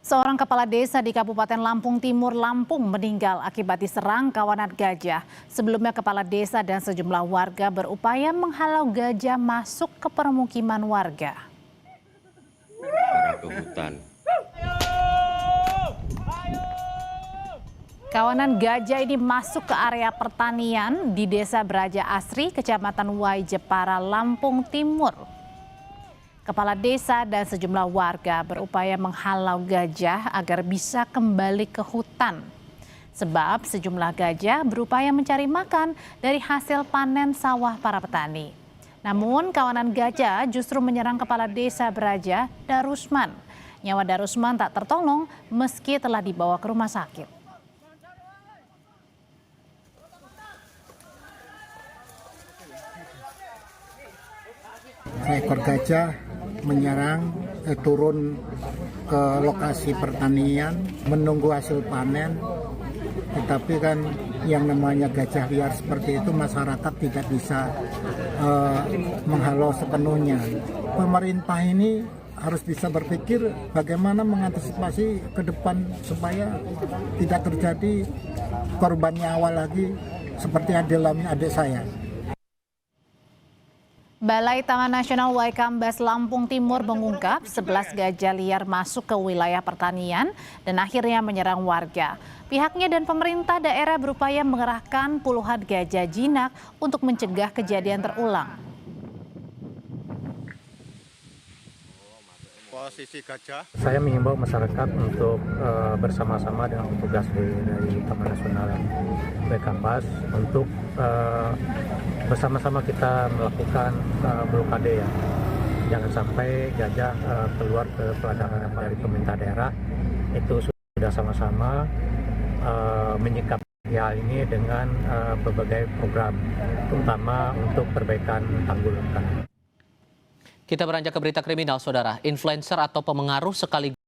Seorang kepala desa di Kabupaten Lampung Timur, Lampung meninggal akibat diserang kawanan gajah. Sebelumnya kepala desa dan sejumlah warga berupaya menghalau gajah masuk ke permukiman warga. Ke hutan. Kawanan gajah ini masuk ke area pertanian di Desa Braja Asri, Kecamatan Wai Jepara, Lampung Timur. Kepala desa dan sejumlah warga berupaya menghalau gajah agar bisa kembali ke hutan. Sebab sejumlah gajah berupaya mencari makan dari hasil panen sawah para petani. Namun kawanan gajah justru menyerang kepala desa Braja, Darusman. Nyawa Darusman tak tertolong meski telah dibawa ke rumah sakit. Seekor gajah menyerang, turun ke lokasi pertanian, menunggu hasil panen. Tetapi kan yang namanya gajah liar seperti itu masyarakat tidak bisa menghalau sepenuhnya. Pemerintah ini harus bisa berpikir bagaimana mengantisipasi ke depan supaya tidak terjadi korban nyawa lagi seperti yang dialami adik saya. Balai Taman Nasional Waikambas Lampung Timur mengungkap 11 gajah liar masuk ke wilayah pertanian dan akhirnya menyerang warga. Pihaknya dan pemerintah daerah berupaya mengerahkan puluhan gajah jinak untuk mencegah kejadian terulang. Posisi gajah. Saya mengimbau masyarakat untuk bersama-sama dengan petugas dari Taman Nasional Waikambas untuk bersama-sama kita melakukan blokade ya. Jangan sampai gajah keluar ke peladangan dari pemerintah daerah. Itu sudah sama-sama menyikapi hal ini dengan berbagai program, terutama untuk perbaikan tanggul. Kita beranjak ke berita kriminal, saudara. Influencer atau pemengaruh sekaligus